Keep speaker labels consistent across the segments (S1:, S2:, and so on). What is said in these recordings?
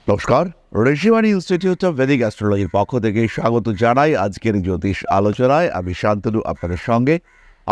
S1: নমস্কার, Rishibani institute of Vedic অ্যাস্ট্রোলজির পক্ষ থেকে স্বাগত জানাই আজকের জ্যোতিষ আলোচনায়। আমি শান্তনু আপনাদের সঙ্গে।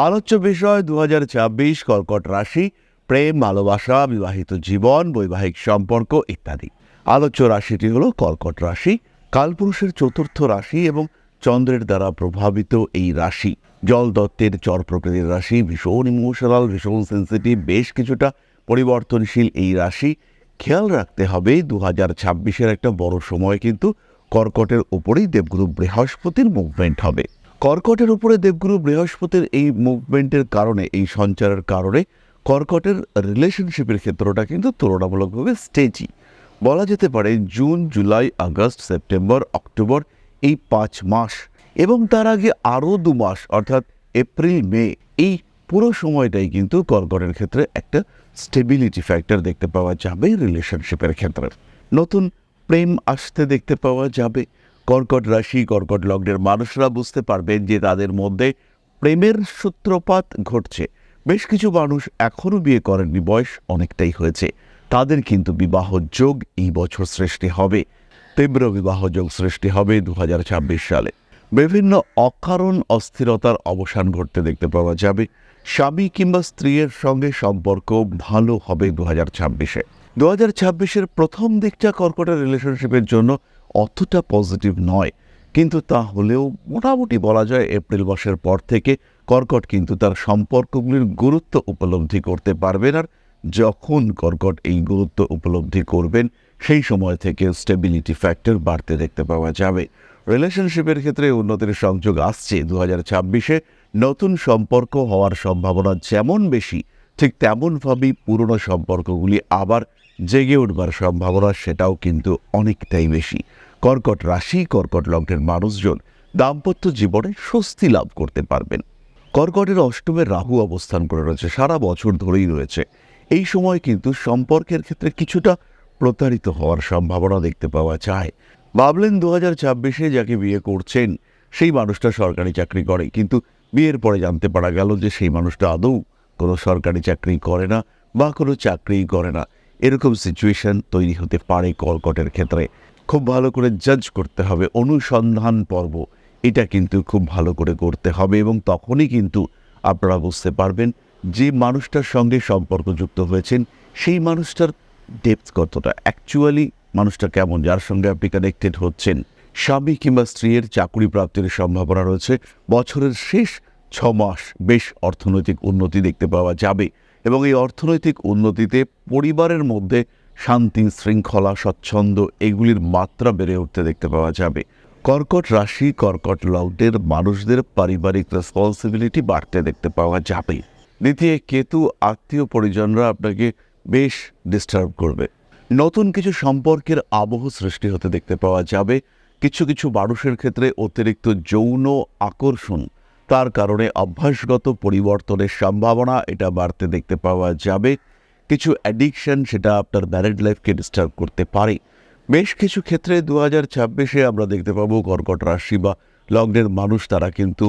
S1: আলোচ্য বিষয় 2026 কর্কট রাশি, প্রেম, ভালোবাসা, বিবাহিত জীবন, বৈবাহিক সম্পর্ক ইত্যাদি। আলোচ্য রাশিটি হলো কর্কট রাশি, কালপুরুষের চতুর্থ রাশি এবং চন্দ্রের দ্বারা প্রভাবিত এই রাশি। জল দত্তের চর প্রকৃতির রাশি, ভীষণ ইমোশনাল, ভীষণ সেন্সিটিভ, বেশ কিছুটা পরিবর্তনশীল এই রাশি। খেয়াল রাখতে হবে 2026-এর একটা বড় সময় কিন্তু কর্কটের উপরেই দেবগুরু বৃহস্পতির মুভমেন্ট হবে। কর্কটের উপরে দেবগুরু বৃহস্পতির এই মুভমেন্টের কারণে, এই সঞ্চারের কারণে কর্কটের রিলেশনশিপের ক্ষেত্রটা কিন্তু তুলনামূলকভাবে স্টেজি। বলা যেতে পারে June, July, August, September, October এই 5 মাস এবং তার আগে আরও 2 মাস অর্থাৎ এপ্রিল, মে, এই পুরো সময়টাই কিন্তু কর্কটের ক্ষেত্রে একটা স্টেবিলিটি ফ্যাক্টর দেখতে পাওয়া যাবে। রিলেশনশিপের ক্ষেত্রে নতুন প্রেম আসতে দেখতে পাওয়া যাবে। কর্কট রাশি, কর্কট লগ্নের মানুষরা বুঝতে পারবেন যে তাদের মধ্যে প্রেমের সূত্রপাত ঘটছে। বেশ কিছু মানুষ এখনও বিয়ে করেননি, বয়স অনেকটাই হয়েছে, তাদের কিন্তু বিবাহ যোগ এই বছর সৃষ্টি হবে। তীব্র বিবাহ যোগ সৃষ্টি হবে 2026 সালে। বিভিন্ন অকারণ অস্থিরতার অবসান ঘটতে দেখতে পাওয়া যাবে। স্বামী কিংবা স্ত্রীর সঙ্গে সম্পর্ক ভালো হবে 2026-এ। 2026-এর প্রথম দিকটা কর্কটের রিলেশনশিপের জন্য অতটা পজিটিভ নয়, কিন্তু তা হলেও মোটামুটি বলা যায় এপ্রিল মাসের পর থেকে কর্কট কিন্তু তার সম্পর্কগুলির গুরুত্ব উপলব্ধি করতে পারবেন। আর যখন কর্কট এই গুরুত্ব উপলব্ধি করবেন সেই সময় থেকে স্টেবিলিটি ফ্যাক্টর বাড়তে দেখতে পাওয়া যাবে। রিলেশনশিপের ক্ষেত্রে উন্নতির সংযোগ আসছে 2026-এ। নতুন সম্পর্ক হওয়ার সম্ভাবনা যেমন বেশি, ঠিক তেমনভাবেই পুরনো সম্পর্কগুলি আবার জেগে উঠবার সম্ভাবনা সেটাও কিন্তু অনেকটাই বেশি। কর্কট রাশি, কর্কট লগ্নের মানুষজন দাম্পত্য জীবনে স্বস্তি লাভ করতে পারবেন। কর্কটের অষ্টমে রাহু অবস্থান করে রয়েছে, সারা বছর ধরেই রয়েছে। এই সময় কিন্তু সম্পর্কের ক্ষেত্রে কিছুটা প্রতারিত হওয়ার সম্ভাবনা দেখতে পাওয়া যায়। ভাবলেন 2026-এ যাকে বিয়ে করছেন সেই মানুষটা সরকারি চাকরি করে, কিন্তু বিয়ের পরে জানতে পারা গেল যে সেই মানুষটা আদৌ কোনো সরকারি চাকরি করে না বা কোনো চাকরিই করে না। এরকম সিচুয়েশন তৈরি হতে পারে কর্কটের ক্ষেত্রে। খুব ভালো করে জাজ করতে হবে, অনুসন্ধান পর্ব এটা কিন্তু খুব ভালো করে করতে হবে এবং তখনই কিন্তু আপনারা বুঝতে পারবেন যে মানুষটার সঙ্গে সম্পর্কযুক্ত হয়েছেন সেই মানুষটার ডেপথ কতটা, অ্যাকচুয়ালি মানুষটা কেমন, যার সঙ্গে আপনি কানেক্টেড হচ্ছেন। স্বামী কিংবা স্ত্রীর চাকরি প্রাপ্তির সম্ভাবনা রয়েছে। বছরের শেষ 6 মাস বেশ অর্থনৈতিক উন্নতি দেখতে পাওয়া যাবে এবং এই অর্থনৈতিক উন্নতিতে পরিবারের মধ্যে শান্তি, শৃঙ্খলা, স্বচ্ছন্দ এগুলির মাত্রা বেড়ে উঠতে দেখতে পাওয়া যাবে। কর্কট রাশি, কর্কট লগ্নের মানুষদের পারিবারিক রেসপন্সিবিলিটি বাড়তে দেখতে পাওয়া যাবে। দ্বিতীয় কেতু, আত্মীয় পরিজনরা আপনাকে বেশ ডিস্টার্ব করবে। নতুন কিছু সম্পর্কের আবহ সৃষ্টি হতে দেখতে পাওয়া যাবে। কিছু কিছু মানুষের ক্ষেত্রে অতিরিক্ত যৌন আকর্ষণ, তার কারণে অভ্যাসগত পরিবর্তনের সম্ভাবনা এটা বাড়তে দেখতে পাওয়া যাবে। কিছু অ্যাডিকশন সেটা আপনার ম্যারিড লাইফকে ডিস্টার্ব করতে পারে। বেশ কিছু ক্ষেত্রে 2026-এ আমরা দেখতে পাবো কর্কট রাশি বা লগ্নের মানুষ তারা কিন্তু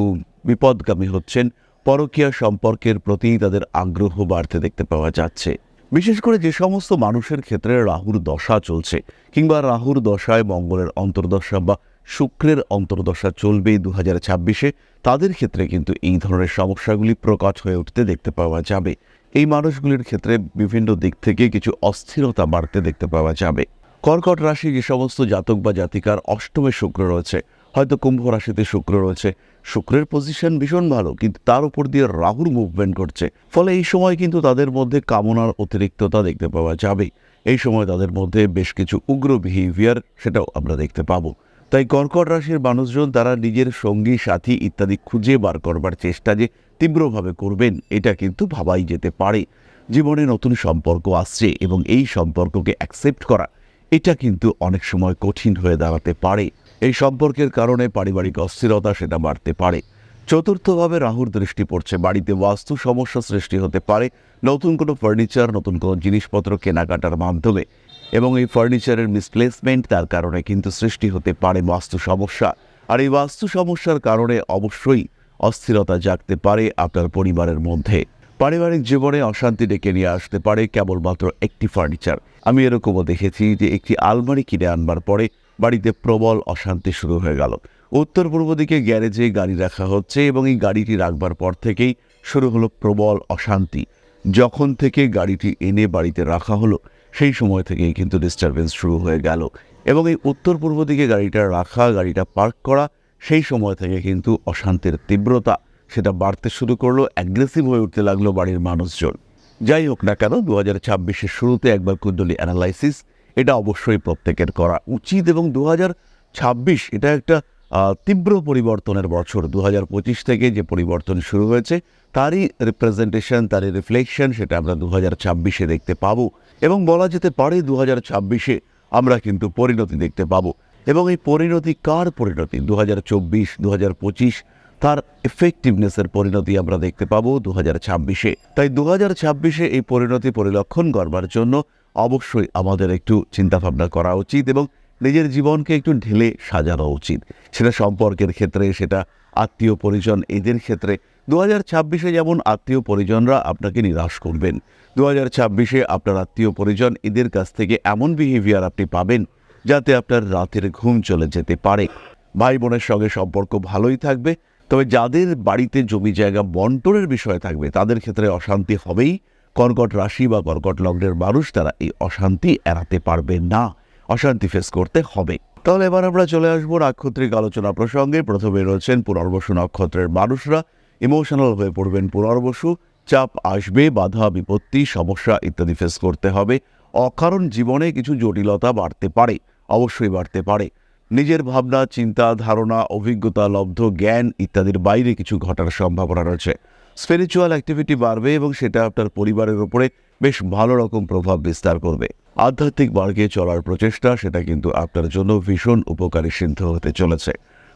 S1: বিপদগামী হচ্ছেন। পরকীয়া সম্পর্কের প্রতি তাদের আগ্রহ বাড়তে দেখতে পাওয়া যাচ্ছে। বিশেষ করে যে সমস্ত মানুষের ক্ষেত্রে রাহুর দশা চলছে কিংবা রাহুর দশায় মঙ্গলের অন্তর্দশা বা শুক্রের অন্তর্দশা চলবে 2026-এ, তাদের ক্ষেত্রে কিন্তু এই ধরনের সমস্যাগুলি প্রকট হয়ে উঠতে দেখতে পাওয়া যাবে। এই মানুষগুলির ক্ষেত্রে বিভিন্ন দিক থেকে কিছু অস্থিরতা বাড়তে দেখতে পাওয়া যাবে। কর্কট রাশি যে সমস্ত জাতক বা জাতিকার অষ্টমে শুক্র রয়েছে, হয়তো কুম্ভ রাশিতে শুক্র রয়েছে, শুক্রের পজিশন ভীষণ ভালো, কিন্তু তার উপর দিয়ে রাহুর মুভমেন্ট করছে, ফলে এই সময় কিন্তু তাদের মধ্যে কামনার অতিরিক্ততা দেখতে পাওয়া যাবে। এই সময় তাদের মধ্যে বেশ কিছু উগ্র বিহেভিয়ার সেটাও আমরা দেখতে পাবো। তাই কর্কট রাশির মানুষজন তারা নিজের সঙ্গী, সাথী ইত্যাদি খুঁজে বার করবার চেষ্টা যে তীব্রভাবে করবেন এটা কিন্তু ভাবাই যেতে পারে। জীবনে নতুন সম্পর্ক আসছে এবং এই সম্পর্ককে অ্যাকসেপ্ট করা এটা কিন্তু অনেক সময় কঠিন হয়ে দাঁড়াতে পারে। এই সম্পর্কের কারণে পারিবারিক অস্থিরতা সেটা বাড়তে পারে। চতুর্থভাবে রাহুর দৃষ্টি পড়ছে, বাড়িতে বাস্তু সমস্যা সৃষ্টি হতে পারে। নতুন কোনো ফার্নিচার, নতুন কোনো জিনিসপত্র কেনাকাটার মাধ্যমে এবং এই ফার্নিচারের মিসপ্লেসমেন্ট তার কারণে কিন্তু সৃষ্টি হতে পারে বাস্তু সমস্যা। আর এই বাস্তু সমস্যার কারণে অবশ্যই অস্থিরতা জাগতে পারে আপনার পরিবারের মধ্যে। পারিবারিক জীবনে অশান্তি ডেকে নিয়ে আসতে পারে কেবলমাত্র একটি ফার্নিচার। আমি এরকমও দেখেছি যে একটি আলমারি কিনে আনবার পরে বাড়িতে প্রবল অশান্তি শুরু হয়ে গেল। উত্তর পূর্ব দিকে গ্যারেজে গাড়ি রাখা হচ্ছে এবং এই গাড়িটি রাখবার পর থেকেই শুরু হলো প্রবল অশান্তি। যখন থেকে গাড়িটি এনে বাড়িতে রাখা হলো সেই সময় থেকেই কিন্তু ডিস্টারবেন্স শুরু হয়ে গেল এবং এই উত্তর পূর্ব দিকে গাড়িটা রাখা, গাড়িটা পার্ক করা, সেই সময় থেকে কিন্তু অশান্তির তীব্রতা সেটা বাড়তে শুরু করলো, অ্যাগ্রেসিভ হয়ে উঠতে লাগলো বাড়ির মানুষজন। যাই হোক না কেন, 2026-এর শুরুতে একবার কুণ্ডলী অ্যানালাইসিস এটা অবশ্যই প্রত্যেকের করা উচিত এবং 2026 এটা একটা তীব্র পরিবর্তনের বছর। 2025 থেকে যে পরিবর্তন শুরু হয়েছে তারই রিপ্রেজেন্টেশন, তারই রিফ্লেকশন সেটা আমরা 2026-এ দেখতে পাবো এবং বলা যেতে পারে 2026-এ আমরা কিন্তু পরিণতি দেখতে পাবো। এবং এই পরিণতি কার পরিণতি? 2024, 2025 তার এফেক্টিভনেসের পরিণতি আমরা দেখতে পাবো 2026-এ। তাই 2026-এ এই পরিণতি পরিলক্ষণ করবার জন্য অবশ্যই আমাদের একটু চিন্তাভাবনা করা উচিত এবং নিজের জীবনকে একটু ঢেলে সাজানো উচিত। সেটা সম্পর্কের ক্ষেত্রে, সেটা আত্মীয় পরিজন এদের ক্ষেত্রে। 2026-এ যেমন আত্মীয় পরিজনরা আপনাকে নিরাশ করবেন, 2026-এ আপনার আত্মীয় পরিজন এদের কাছ থেকে এমন বিহেভিয়ার আপনি পাবেন যাতে আপনার রাতের ঘুম চলে যেতে পারে। ভাই বোনের সঙ্গে সম্পর্ক ভালোই থাকবে, তবে যাদের বাড়িতে জমি জায়গা বন্টনের বিষয় থাকবে তাদের ক্ষেত্রে অশান্তি হবেই। কর্কট রাশি বা কর্কট লগ্নের মানুষ তারা এই অশান্তি এড়াতে পারবে না, অশান্তি ফেস করতে হবে। তাহলে এবার আমরা চলে আসবো নাক্ষত্রিক আলোচনা প্রসঙ্গে। প্রথমে রয়েছেন পুনর্বসু নক্ষত্রের মানুষরা। ইমোশনাল হয়ে পড়বেন পুনর্বসু, চাপ আসবে, বাধা বিপত্তি সমস্যা ইত্যাদি ফেস করতে হবে। অকারণ জীবনে কিছু জটিলতা বাড়তে পারে, অবশ্যই বাড়তে পারে। নিজের ভাবনা, চিন্তা, ধারণা, অভিজ্ঞতা, লব্ধ জ্ঞান ইত্যাদির বাইরে কিছু ঘটার সম্ভাবনা রয়েছে। স্পিরিচুয়াল অ্যাক্টিভিটি বাড়বে এবং সেটা আপনার পরিবারের উপরে বেশ ভালো রকম প্রভাব বিস্তার করবে। আধ্যাত্মিক মার্গে চলার প্রচেষ্টা সেটা কিন্তু আপনার জন্য ভীষণ উপকারী সিদ্ধ হতে চলেছে।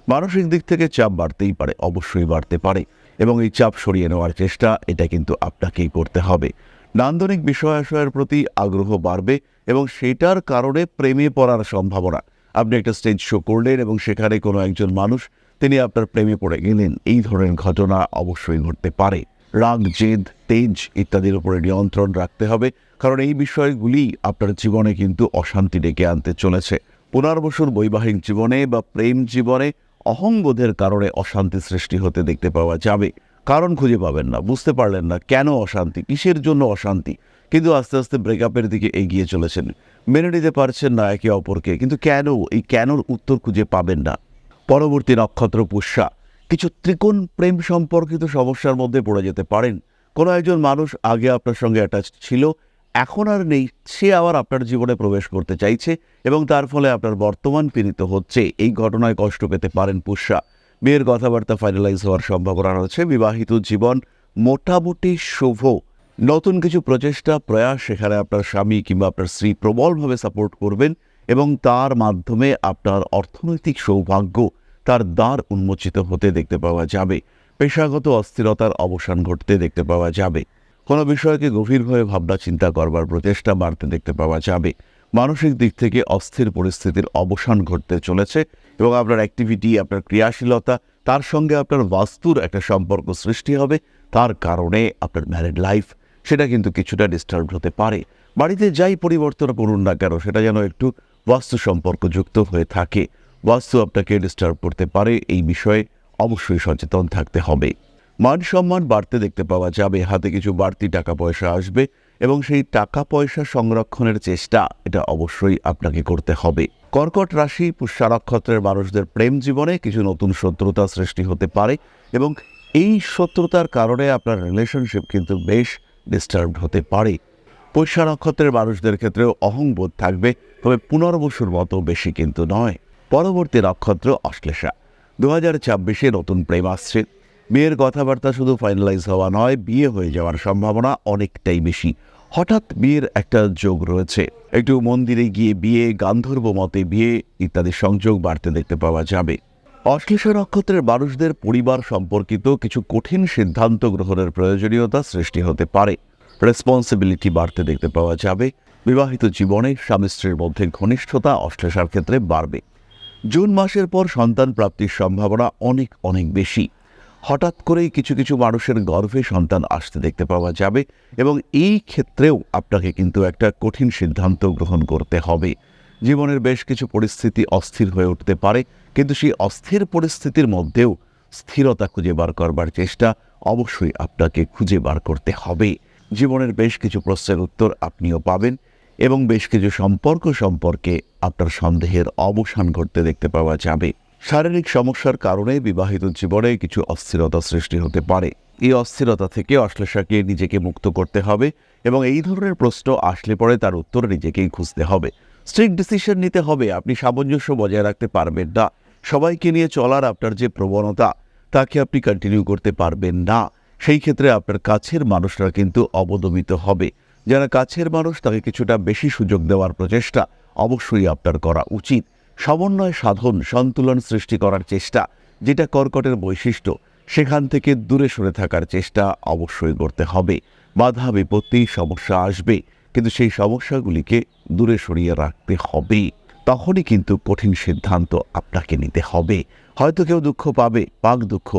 S1: মানসিক দিক থেকে চাপ বাড়তেই পারে, অবশ্যই বাড়তে পারে এবং এই চাপ সরিয়ে নেওয়ার চেষ্টা এটা কিন্তু আপনাকেই করতে হবে। নান্দনিক বিষয় আশয়ের প্রতি আগ্রহ বাড়বে এবং সেটার কারণে প্রেমে পড়ার সম্ভাবনা। আপনি একটা স্টেজ শো করলেন এবং সেখানে কোনো একজন মানুষ তিনি আপনার প্রেমে পড়ে গেলেন, এই ধরনের ঘটনা অবশ্যই ঘটতে পারে। রাগ, জেদ, তেজ ইত্যাদির উপরে নিয়ন্ত্রণ রাখতে হবে, কারণ এই বিষয়গুলি আপনার জীবনে কিন্তু অশান্তি ডেকে আনতে চলেছে। পুনর্বসুর বৈবাহিক জীবনে বা প্রেম জীবনে অহংবোধের কারণে অশান্তি সৃষ্টি হতে দেখতে পাওয়া যাবে। কারণ খুঁজে পাবেন না, বুঝতে পারলেন না কেন অশান্তি, কিসের জন্য অশান্তি, কিন্তু আস্তে আস্তে ব্রেকআপের দিকে এগিয়ে চলেছেন। মেনে নিতে পারছেন না একে অপরকে, কিন্তু কেন, এই কেনর উত্তর খুঁজে পাবেন না। পরবর্তী নক্ষত্র পুষ্যা। কিছু ত্রিকোণ প্রেম সম্পর্কিত সমস্যার মধ্যে পড়ে যেতে পারেন। কোনো একজন মানুষ আগে আপনার সঙ্গে অ্যাটাচ ছিল, এখন আর নেই, সে আবার আপনার জীবনে প্রবেশ করতে চাইছে এবং তার ফলে আপনার বর্তমান পীড়িত হচ্ছে। এই ঘটনায় কষ্ট পেতে পারেন পুষ্যা। বিয়ের কথাবার্তা ফাইনালাইজ হওয়ার সম্ভাবনা রয়েছে। বিবাহিত জীবন মোটামুটি শুভ। নতুন কিছু প্রচেষ্টা, প্রয়াস সেখানে আপনার স্বামী কিংবা আপনার স্ত্রী প্রবলভাবে সাপোর্ট করবেন এবং তার মাধ্যমে আপনার অর্থনৈতিক সৌভাগ্য তার দ্বার উন্মোচিত হতে দেখতে পাওয়া যাবে। পেশাগত অস্থিরতার অবসান ঘটতে দেখতে পাওয়া যাবে। কোনো বিষয়কে গভীরভাবে ভাবনা চিন্তা করবার প্রচেষ্টা বাড়তে দেখতে পাওয়া যাবে। মানসিক দিক থেকে অস্থির পরিস্থিতির অবসান ঘটতে চলেছে এবং আপনার অ্যাক্টিভিটি, আপনার ক্রিয়াশীলতা, তার সঙ্গে আপনার বাস্তুর একটা সম্পর্ক সৃষ্টি হবে। তার কারণে আপনার ম্যারিড লাইফ সেটা কিন্তু কিছুটা ডিস্টার্ব হতে পারে। বাড়িতে যাই পরিবর্তন করুন না কেন সেটা যেন একটু বাস্তু সম্পর্কযুক্ত হয়ে থাকে। বাস্তু আপনাকে ডিস্টার্ব করতে পারে, এই বিষয়ে অবশ্যই সচেতন থাকতে হবে। মান সম্মান বাড়তে দেখতে পাওয়া যাবে। হাতে কিছু বাড়তি টাকা পয়সা আসবে এবং সেই টাকা পয়সা সংরক্ষণের চেষ্টা এটা অবশ্যই আপনাকে করতে হবে। কর্কট রাশি পুষ্যা নক্ষত্রের মানুষদের প্রেম জীবনে কিছু নতুন শত্রুতা সৃষ্টি হতে পারে এবং এই শত্রুতার কারণে আপনার রিলেশনশিপ কিন্তু বেশ ডিস্টার্বড হতে পারে। পুষ্যা নক্ষত্রের মানুষদের ক্ষেত্রেও অহংবোধ থাকবে, তবে পুনর্বসুর মতো বেশি কিন্তু নয়। পরবর্তী নক্ষত্র অশ্লেষা। 2026-এ নতুন প্রেম আসছে। বিয়ের কথাবার্তা শুধু ফাইনালাইজ হওয়া নয়, বিয়ে হয়ে যাওয়ার সম্ভাবনা অনেকটাই বেশি। হঠাৎ বিয়ের একটা যোগ রয়েছে। একটু মন্দিরে গিয়ে বিয়ে, গান্ধর্ব মতে বিয়ে ইত্যাদি সংযোগ বাড়তে দেখতে পাওয়া যাবে। অশ্লেষা নক্ষত্রের মানুষদের পরিবার সম্পর্কিত কিছু কঠিন সিদ্ধান্ত গ্রহণের প্রয়োজনীয়তা সৃষ্টি হতে পারে। রেসপন্সিবিলিটি বাড়তে দেখতে পাওয়া যাবে। বিবাহিত জীবনে স্বামী স্ত্রীর মধ্যে ঘনিষ্ঠতা অশ্লেষার ক্ষেত্রে বাড়বে। জুন মাসের পর সন্তান প্রাপ্তির সম্ভাবনা অনেক অনেক বেশি। হঠাৎ করেই কিছু কিছু মানুষের গর্ভে সন্তান আসতে দেখতে পাওয়া যাবে এবং এই ক্ষেত্রেও আপনাকে কিন্তু একটা কঠিন সিদ্ধান্ত গ্রহণ করতে হবে। জীবনের বেশ কিছু পরিস্থিতি অস্থির হয়ে উঠতে পারে, কিন্তু সেই অস্থির পরিস্থিতির মধ্যেও স্থিরতা খুঁজে বার করবার চেষ্টা অবশ্যই আপনাকে খুঁজে বার করতে হবে। জীবনের বেশ কিছু প্রশ্নের উত্তর আপনিও পাবেন এবং বেশ কিছু সম্পর্কে আপনার সন্দেহের অবসান ঘটতে দেখতে পাওয়া যাবে। শারীরিক সমস্যার কারণে বিবাহিত জীবনে কিছু অস্থিরতা সৃষ্টি হতে পারে। এই অস্থিরতা থেকে অশ্লেষাকে নিজেকে মুক্ত করতে হবে এবং এই ধরনের প্রশ্ন আসলে পরে তার উত্তর নিজেকেই খুঁজতে হবে। স্ট্রিক্ট ডিসিশন নিতে হবে। আপনি সামঞ্জস্য বজায় রাখতে পারবেন না। সবাইকে নিয়ে চলার আপনার যে প্রবণতা, তাকে আপনি কন্টিনিউ করতে পারবেন না। সেই ক্ষেত্রে আপনার কাছের মানুষরা কিন্তু অবদমিত হবে। যারা কাছের মানুষ, তাকে কিছুটা বেশি সুযোগ দেওয়ার প্রচেষ্টা অবশ্যই আপনার করা উচিত। সমন্বয় সাধন, সন্তুলন সৃষ্টি করার চেষ্টা, যেটা কর্কটের বৈশিষ্ট্য, সেখান থেকে দূরে সরে থাকার চেষ্টা অবশ্যই করতে হবে। বাধা বিপত্তি সমস্যা আসবে, কিন্তু সেই সমস্যাগুলিকে দূরে সরিয়ে রাখতে হবে। তখনই কিন্তু কঠিন সিদ্ধান্ত আপনাকে নিতে হবে। হয়তো কেউ দুঃখ পাবে, পাক দুঃখ,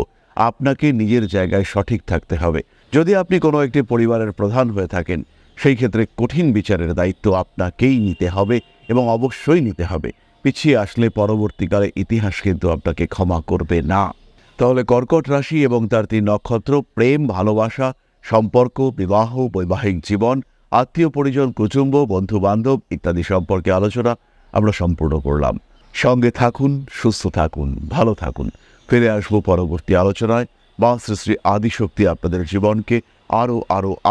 S1: আপনাকে নিজের জায়গায় সঠিক থাকতে হবে। যদি আপনি কোনো একটি পরিবারের প্রধান হয়ে থাকেন, সেই ক্ষেত্রে কঠিন বিচারের দায়িত্ব আপনাকেই নিতে হবে এবং অবশ্যই নিতে হবে। পিছিয়ে আসলে পরবর্তীকালে ইতিহাস কিন্তু আপনাকে ক্ষমা করবে না। তাহলে কর্কট রাশি এবং তার 3 নক্ষত্র, প্রেম, ভালোবাসা, সম্পর্ক, বিবাহ, বৈবাহিক জীবন, আত্মীয় পরিজন, কুটুম্ব, বন্ধু বান্ধব ইত্যাদি সম্পর্কে আলোচনা আমরা সম্পূর্ণ করলাম। সঙ্গে থাকুন, সুস্থ থাকুন, ভালো থাকুন। ফিরে আসবো পরবর্তী আলোচনায়। মা শ্রী শ্রী আদিশক্তি আপনাদের জীবনকে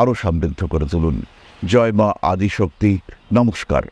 S1: আরও সমৃদ্ধ করে তুলুন। জয় মা আদিশক্তি। নমস্কার।